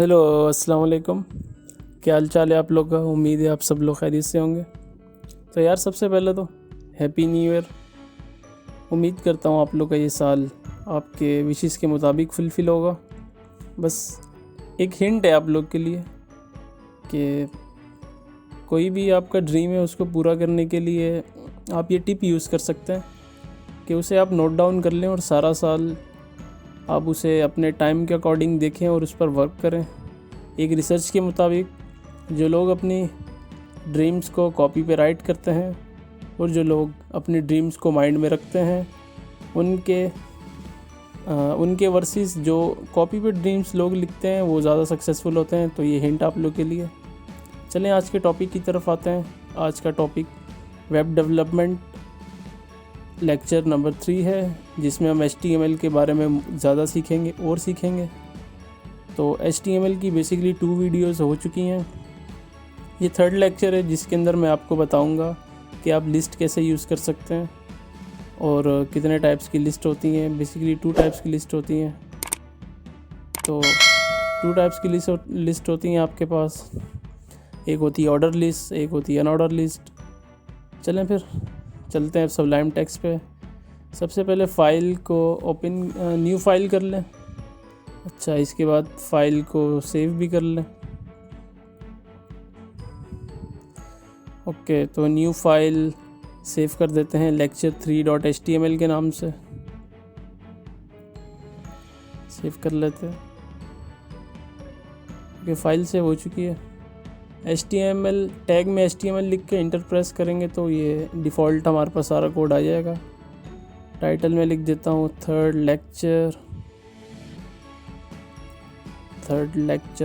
Hello, अस्सलाम वालेकुम। क्या हाल चाल है आप लोग का? उम्मीद है आप सब लोग खैरियत से होंगे। तो यार, सबसे पहले तो हैप्पी न्यू ईयर। उम्मीद करता हूँ आप लोग का ये साल आपके विशेस के मुताबिक फुलफ़िल होगा। बस एक हिंट है आप लोग के लिए कि कोई भी आपका ड्रीम है उसको पूरा करने के लिए आप ये टिप यूज़ कर सकते हैं कि उसे आप नोट डाउन कर लें और सारा साल आप उसे अपने टाइम के अकॉर्डिंग देखें और उस पर वर्क करें। एक रिसर्च के मुताबिक जो लोग अपनी ड्रीम्स को कॉपी पे राइट करते हैं और जो लोग अपनी ड्रीम्स को माइंड में रखते हैं उनके वर्सेस जो कॉपी पे ड्रीम्स लोग लिखते हैं वो ज़्यादा सक्सेसफुल होते हैं। तो ये हिंट आप लोग के लिए। चलें आज के टॉपिक की तरफ आते हैं। आज का topic web development lecture number 3 है, जिसमें हम HTML के बारे में ज़्यादा सीखेंगे। तो HTML की बेसिकली 2 वीडियोस हो चुकी हैं। ये 3rd लेक्चर है जिसके अंदर मैं आपको बताऊंगा कि आप लिस्ट कैसे यूज़ कर सकते हैं और कितने टाइप्स की लिस्ट होती हैं। बेसिकली 2 टाइप्स की लिस्ट होती हैं। तो 2 टाइप्स की लिस्ट होती हैं आपके पास। एक होती है ऑर्डर लिस्ट, एक होती है अनऑर्डर लिस्ट। चलें फिर चलते हैं सबलाइम टेक्स्ट पे। सबसे पहले फ़ाइल को न्यू फाइल कर लें। अच्छा, इसके बाद फाइल को सेव भी कर लें। ओके, तो न्यू फाइल सेव कर देते हैं lecture3.html के नाम से। सेव कर लेते हैं। ओके, फाइल सेव हो चुकी है। HTML टैग में HTML लिख के इंटर प्रेस करेंगे तो ये डिफ़ॉल्ट हमारे पास सारा कोड आ जाएगा। टाइटल में लिख देता हूँ third lecture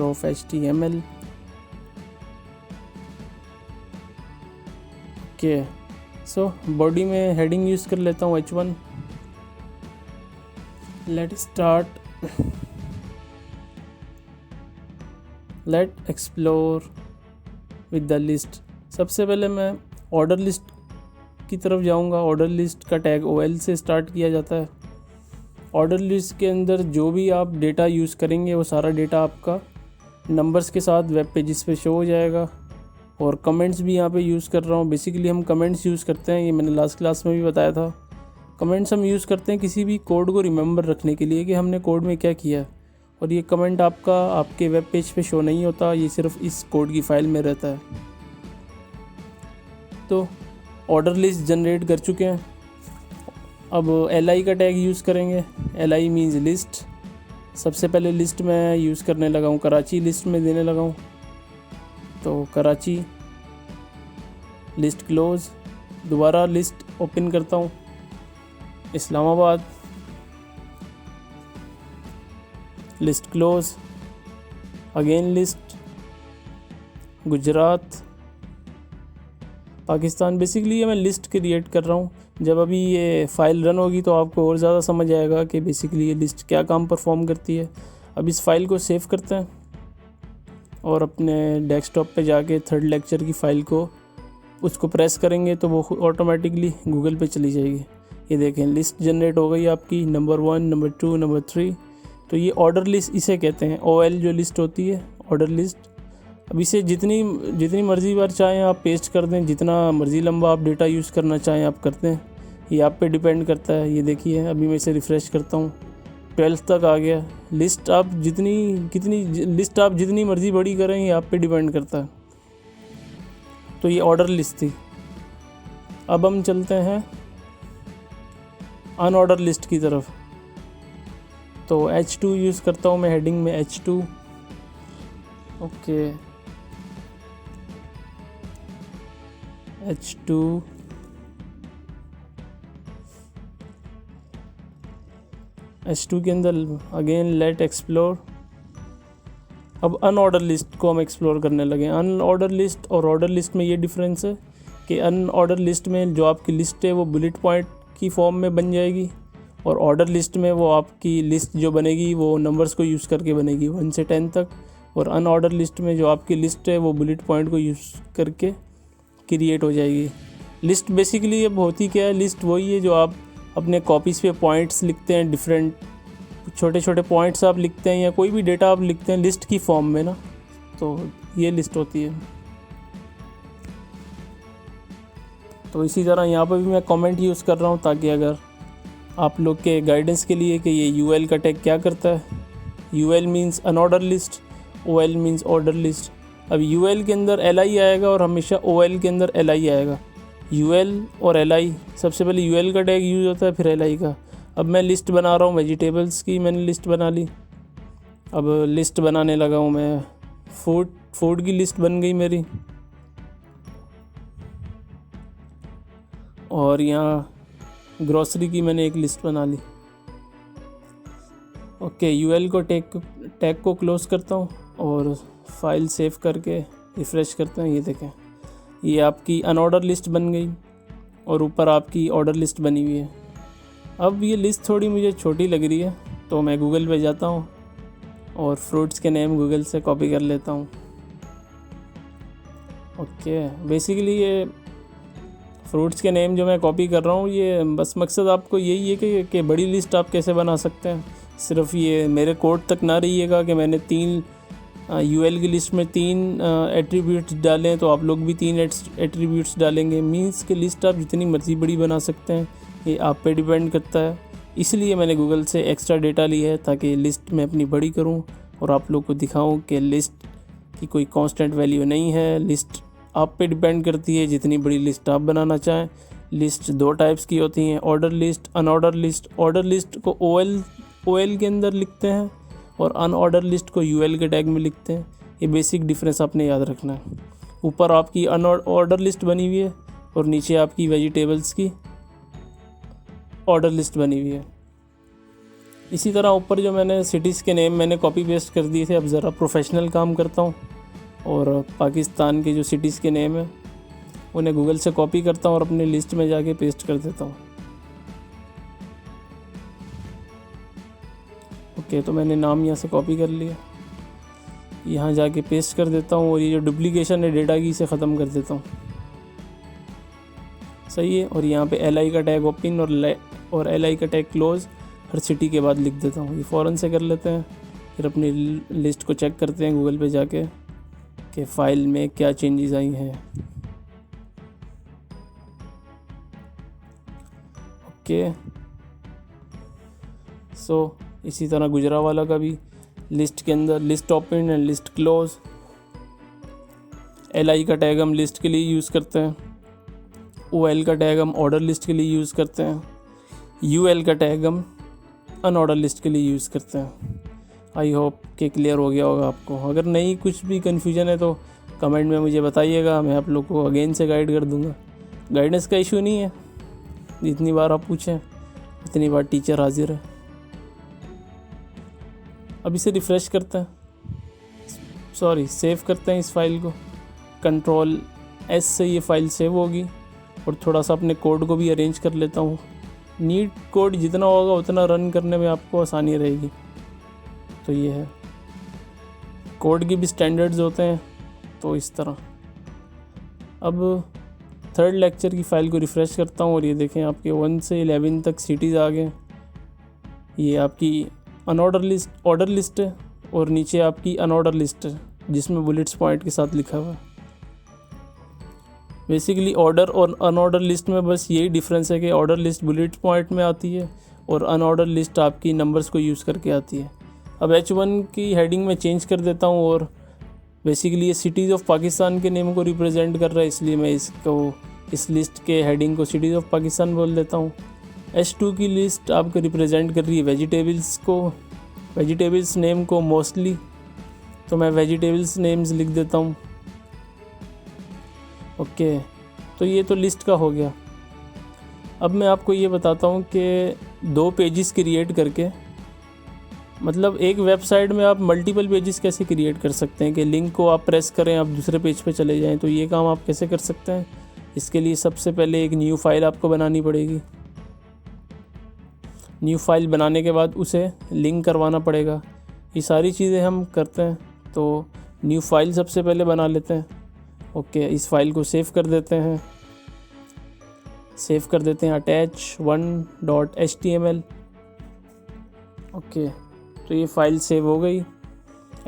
of HTML। Okay, so body में हेडिंग यूज़ कर लेता हूँ H1। Let explore with the list. सबसे पहले मैं ऑर्डर लिस्ट की तरफ जाऊंगा। ऑर्डर लिस्ट का टैग OL से स्टार्ट किया जाता है। ऑर्डर लिस्ट के अंदर जो भी आप डेटा यूज़ करेंगे वो सारा डेटा आपका नंबर्स के साथ वेब पेजेस पे शो हो जाएगा। और कमेंट्स भी यहाँ पे यूज़ कर रहा हूँ। बेसिकली हम कमेंट्स यूज़ करते हैं, ये मैंने लास्ट क्लास में भी बताया था। कमेंट्स हम यूज़ करते हैं किसी भी कोड को रिमेंबर रखने के लिए कि हमने कोड में क्या किया। और ये कमेंट आपके वेब पेज पे शो नहीं होता, ये सिर्फ इस कोड की फ़ाइल में रहता है। तो ऑर्डर लिस्ट जनरेट कर चुके हैं। अब LI का टैग यूज़ करेंगे। LI means list. सबसे पहले लिस्ट में यूज़ करने लगा हूँ, कराची लिस्ट में देने लगा हूँ। तो कराची लिस्ट क्लोज। दोबारा लिस्ट ओपन करता हूँ। Islamabad list close. Again list. Gujarat, Pakistan. Basically ये मैं लिस्ट क्रिएट कर रहा हूँ। जब अभी ये फ़ाइल रन होगी तो आपको और ज़्यादा समझ आएगा कि बेसिकली ये लिस्ट क्या काम परफॉर्म करती है। अब इस फाइल को सेव करते हैं और अपने डेस्कटॉप पे जाके 3rd लेक्चर की फ़ाइल को उसको प्रेस करेंगे तो वो ऑटोमेटिकली गूगल पे चली जाएगी। ये देखें, लिस्ट जनरेट हो गई आपकी, नंबर 1, नंबर 2, नंबर 3। तो ये ऑर्डर लिस्ट इसे कहते हैं। OL जो लिस्ट होती है, ऑर्डर लिस्ट। अब इसे जितनी मर्ज़ी बार चाहें आप पेस्ट कर दें, जितना मर्ज़ी लंबा आप डेटा यूज़ करना चाहें आप करते हैं। ये आप पे डिपेंड करता है। ये देखिए, अभी मैं इसे रिफ़्रेश करता हूँ, 12 तक आ गया। लिस्ट आप जितनी मर्ज़ी बड़ी करें, ये आप पे डिपेंड करता है। तो ये ऑर्डर लिस्ट थी। अब हम चलते हैं अनऑर्डर लिस्ट की तरफ। तो H2 यूज़ करता हूँ मैं हेडिंग में H2। ओके, H2 के अंदर अगेन लेट एक्सप्लोर। अब अनऑर्डर लिस्ट को हम एक्सप्लोर करने लगे। अनऑर्डर लिस्ट और ऑर्डर लिस्ट में ये डिफरेंस है कि अनऑर्डर लिस्ट में जो आपकी लिस्ट है वो बुलेट पॉइंट की फॉर्म में बन जाएगी और ऑर्डर लिस्ट में वो आपकी लिस्ट जो बनेगी वो नंबर्स को यूज़ करके बनेगी 1 से 10 तक। और अनऑर्डर लिस्ट में जो आपकी लिस्ट है वो बुलेट पॉइंट को यूज़ करके क्रिएट हो जाएगी। लिस्ट बेसिकली अब होती क्या है? लिस्ट वही है जो आप अपने कॉपीज़ पे पॉइंट्स लिखते हैं डिफरेंट छोटे छोटे पॉइंट्स आप लिखते हैं या कोई भी डेटा आप लिखते हैं लिस्ट की फॉर्म में ना, तो ये लिस्ट होती है। तो इसी तरह यहाँ पर भी मैं कमेंट यूज़ कर रहा हूँ ताकि अगर आप लोग के गाइडेंस के लिए कि ये यूएल का टैग क्या करता है। UL means unorder list, OL means order list. अब यूएल के अंदर एलआई आएगा और हमेशा ओएल के अंदर एलआई आएगा। यूएल और एलआई, सबसे पहले यूएल का टैग यूज़ होता है फिर एलआई का। अब मैं लिस्ट बना रहा हूँ वेजिटेबल्स की, मैंने लिस्ट बना ली। अब लिस्ट बनाने लगा हूँ मैं, फूड की लिस्ट बन गई मेरी। और यहाँ ग्रॉसरी की मैंने एक लिस्ट बना ली। ओके, यूएल को टैग को क्लोज़ करता हूँ और फाइल सेव करके रिफ़्रेश करते हैं। ये देखें, ये आपकी अनऑर्डर लिस्ट बन गई और ऊपर आपकी ऑर्डर लिस्ट बनी हुई है। अब ये लिस्ट थोड़ी मुझे छोटी लग रही है तो मैं गूगल पे जाता हूँ और फ्रूट्स के नेम गूगल से कॉपी कर लेता हूँ। ओके, बेसिकली ये फ्रूट्स के नेम जो मैं कॉपी कर रहा हूँ, ये बस मकसद आपको यही है कि बड़ी लिस्ट आप कैसे बना सकते हैं। सिर्फ ये मेरे कोड तक ना रहिएगा कि मैंने 3 यूएल की लिस्ट में 3 एट्रीब्यूट्स डालें तो आप लोग भी 3 एट्रीब्यूट्स डालेंगे। मीन्स कि लिस्ट आप जितनी मर्ज़ी बड़ी बना सकते हैं, ये आप पे डिपेंड करता है। इसलिए मैंने गूगल से एक्स्ट्रा डेटा ली है ताकि लिस्ट में अपनी बड़ी करूं और आप लोग को दिखाऊं कि लिस्ट की कोई कांस्टेंट वैल्यू नहीं है। लिस्ट आप पे डिपेंड करती है जितनी बड़ी लिस्ट आप बनाना चाहें। लिस्ट 2 टाइप्स की होती हैं, order list, unordered list. Order list को ओएल के अंदर लिखते हैं और अनऑर्डर लिस्ट को यूएल के टैग में लिखते हैं। ये बेसिक डिफरेंस आपने याद रखना है। ऊपर आपकी अनऑर्डर लिस्ट बनी हुई है और नीचे आपकी वेजिटेबल्स की ऑर्डर लिस्ट बनी हुई है। इसी तरह ऊपर जो मैंने सिटीज़ के नेम मैंने कॉपी पेस्ट कर दिए थे, अब ज़रा प्रोफेशनल काम करता हूँ और पाकिस्तान के जो सिटीज़ के नेम है उन्हें गूगल से कॉपी करता हूँ और अपनी लिस्ट में जाके पेस्ट कर देता हूँ। ओके, तो मैंने नाम यहाँ से कॉपी कर लिया, यहाँ जाके पेस्ट कर देता हूँ और ये जो डुप्लीकेशन है डेटा की इसे ख़त्म कर देता हूँ। सही है। और यहाँ पे एलआई का टैग ओपन और एलआई का टैग क्लोज़ हर सिटी के बाद लिख देता हूँ। ये फ़ौरन से कर लेते हैं। फिर अपनी लिस्ट को चेक करते हैं गूगल पे जाके कि फ़ाइल में क्या चेंजेस आई हैं। ओके, सो इसी तरह गुजरावाला का भी लिस्ट के अंदर list open and list close. LI का टैग हम लिस्ट के लिए यूज़ करते हैं, ओएल का टैग हम ऑर्डर लिस्ट के लिए यूज़ करते हैं, यूएल का टैग हम अनऑर्डर लिस्ट के लिए यूज़ करते हैं। आई होप कि क्लियर हो गया होगा आपको। अगर नहीं कुछ भी कन्फ्यूजन है तो कमेंट में मुझे बताइएगा, मैं आप लोग को अगेन से गाइड कर दूंगा। गाइडेंस का इशू नहीं है, जितनी बार आप पूछें उतनी बार टीचर हाजिर है। अब इसे रिफ़्रेश करते हैं, सेव करते हैं इस फाइल को। Ctrl+S से ये फ़ाइल सेव होगी और थोड़ा सा अपने कोड को भी अरेंज कर लेता हूँ। नीट कोड जितना होगा उतना रन करने में आपको आसानी रहेगी। तो ये है, कोड की भी स्टैंडर्ड्स होते हैं तो इस तरह। अब 3rd लेक्चर की फ़ाइल को रिफ़्रेश करता हूँ और ये देखें आपके 1 से 11 तक सिटीज़ आ गए। ये आपकी अनऑर्डर लिस्ट, ऑर्डर लिस्ट है और नीचे आपकी अनऑर्डर लिस्ट है जिसमें बुलेट्स पॉइंट के साथ लिखा हुआ है। बेसिकली ऑर्डर और अनऑर्डर लिस्ट में बस यही डिफरेंस है कि ऑर्डर लिस्ट बुलेट पॉइंट में आती है और अनऑर्डर लिस्ट आपकी नंबर्स को यूज़ करके आती है। अब H1 की हेडिंग में चेंज कर देता हूँ और बेसिकली ये सिटीज़ ऑफ पाकिस्तान के नेम को रिप्रेजेंट कर रहा है, इसलिए मैं इस लिस्ट के हेडिंग को सिटीज़ ऑफ पाकिस्तान बोल देता हूँ। H2 की लिस्ट आपको रिप्रेजेंट कर रही है वेजिटेबल्स नेम को मोस्टली, तो मैं वेजिटेबल्स नेम्स लिख देता हूँ। ओके, तो ये तो लिस्ट का हो गया। अब मैं आपको ये बताता हूँ कि 2 पेजेस क्रिएट करके, मतलब एक वेबसाइट में आप मल्टीपल पेजेस कैसे क्रिएट कर सकते हैं कि लिंक को आप प्रेस करें आप दूसरे पेज पे चले जाएं। तो ये काम आप कैसे कर सकते हैं, इसके लिए सबसे पहले एक न्यू फाइल आपको बनानी पड़ेगी। न्यू फाइल बनाने के बाद उसे लिंक करवाना पड़ेगा। ये सारी चीज़ें हम करते हैं। तो न्यू फाइल सबसे पहले बना लेते हैं। ओके, इस फाइल को सेव कर देते हैं attach1.html। ओके, तो ये फ़ाइल सेव हो गई।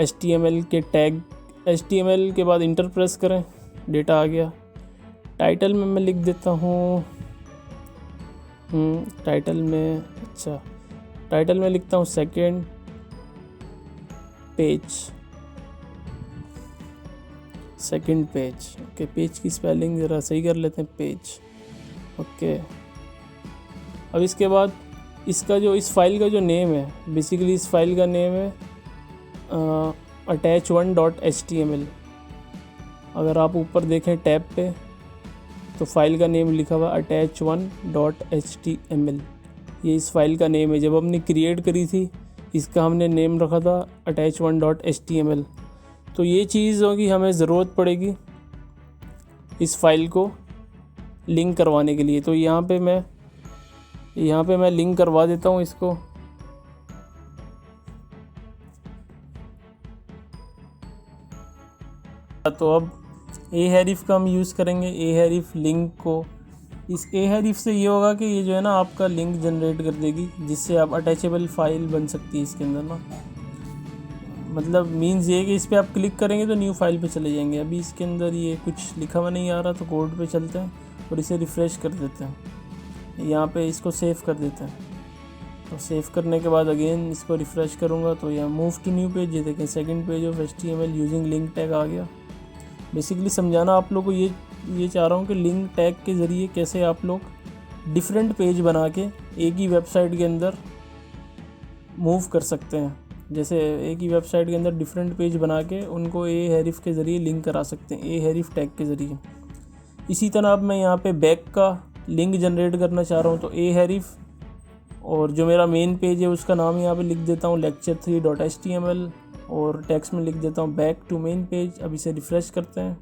HTML के टैग, HTML के बाद इंटर प्रेस करें, डेटा आ गया। टाइटल में मैं लिख देता हूँ टाइटल में लिखता हूँ सेकंड पेज। ओके, पेज की स्पेलिंग ज़रा सही कर लेते हैं, पेज। ओके, अब इसके बाद इसका जो इस फाइल का जो नेम है, बेसिकली इस फाइल का नेम है attach1.html। अगर आप ऊपर देखें टैब पे तो फाइल का नेम लिखा हुआ attach1.html। ये इस फाइल का नेम है। जब हमने क्रिएट करी थी इसका हमने नेम रखा था attach1.html। तो ये चीज़ों की हमें ज़रूरत पड़ेगी इस फाइल को लिंक करवाने के लिए। तो यहाँ पे मैं लिंक करवा देता हूँ इसको। तो अब Ahref का हम यूज़ करेंगे। Ahref लिंक को, इस Ahref से ये होगा कि ये जो है ना आपका लिंक जनरेट कर देगी, जिससे आप अटैचेबल फाइल बन सकती है इसके अंदर ना। मतलब मीन्स ये कि इस पर आप क्लिक करेंगे तो न्यू फाइल पे चले जाएंगे। अभी इसके अंदर ये कुछ लिखा हुआ नहीं आ रहा, तो कोड पे चलते हैं और इसे रिफ़्रेश कर देते हैं। यहाँ पे इसको सेव कर देते हैं। तो सेव करने के बाद अगेन इसको रिफ़्रेश करूँगा तो यहाँ मूव टू न्यू पेज, ये देखें second page of HTML using link tag आ गया। बेसिकली समझाना आप लोग को ये चाह रहा हूँ कि लिंक टैग के ज़रिए कैसे आप लोग डिफरेंट पेज बना के एक ही वेबसाइट के अंदर मूव कर सकते हैं। जैसे एक ही वेबसाइट के अंदर डिफरेंट पेज बना के उनको Ahref के ज़रिए लिंक करा सकते हैं, Ahref टैग के ज़रिए। इसी तरह अब मैं यहाँ पे बैक का लिंक जनरेट करना चाह रहा हूँ, तो Ahref, और जो मेरा मेन पेज है उसका नाम यहाँ पे लिख देता हूँ lecture3.html और टेक्स्ट में लिख देता हूँ बैक टू मेन पेज। अब इसे रिफ़्रेश करते हैं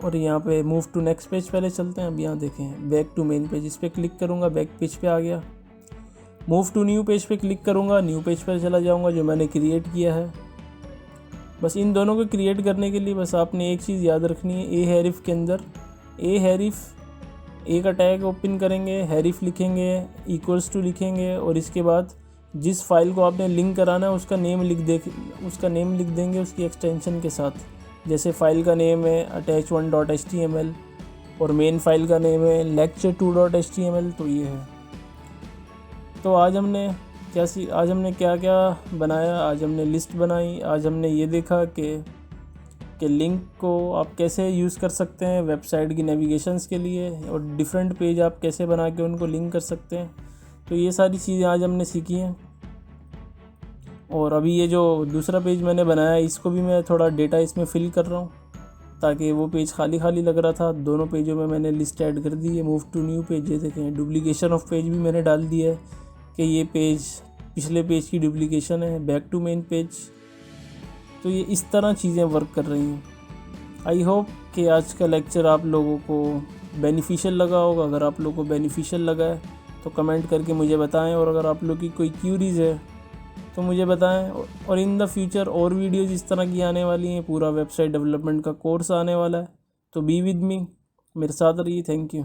और यहाँ पे मूव टू नेक्स्ट पेज पहले चलते हैं। अब यहाँ देखें बैक टू मेन पेज, इस पर क्लिक करूँगा, बैक पेज पे आ गया। मूव टू न्यू पेज पे क्लिक करूँगा, न्यू पेज पर चला जाऊँगा जो मैंने क्रिएट किया है। बस इन दोनों को क्रिएट करने के लिए बस आपने एक चीज़ याद रखनी है, Ahref के अंदर Ahref ए का टैग ओपन करेंगे, Href लिखेंगे, इक्वल्स टू लिखेंगे और इसके बाद जिस फाइल को आपने लिंक कराना है उसका नेम लिख देंगे उसकी एक्सटेंशन के साथ। जैसे फ़ाइल का नेम है attach1.html और मेन फाइल का नेम है lecture2.html। तो ये है। तो आज हमने क्या क्या बनाया। आज हमने लिस्ट बनाई। आज हमने ये देखा कि लिंक को आप कैसे यूज़ कर सकते हैं वेबसाइट की नेविगेशंस के लिए, और डिफरेंट पेज आप कैसे बना के उनको लिंक कर सकते हैं। तो ये सारी चीज़ें आज हमने सीखी हैं। और अभी ये जो दूसरा पेज मैंने बनाया इसको भी मैं थोड़ा डेटा इसमें फिल कर रहा हूँ, ताकि वो पेज खाली लग रहा था। दोनों पेजों में मैंने लिस्ट ऐड कर दी है। मूव टू न्यू पेज, ये देखें डुप्लीकेशन ऑफ पेज भी मैंने डाल दिया है कि ये पेज पिछले पेज की डुप्लीकेशन है, बैक टू मेन पेज। तो ये इस तरह चीज़ें वर्क कर रही हैं। आई होप कि आज का लेक्चर आप लोगों को बेनिफिशियल लगा होगा। अगर आप लोगों को बेनिफिशियल लगा है तो कमेंट करके मुझे बताएं, और अगर आप लोग की कोई क्यूरीज़ है तो मुझे बताएं। और इन द फ्यूचर और वीडियोज़ इस तरह की आने वाली हैं। पूरा वेबसाइट डेवलपमेंट का कोर्स आने वाला है, तो बी विद मी, मेरे साथ रहिए। Thank you.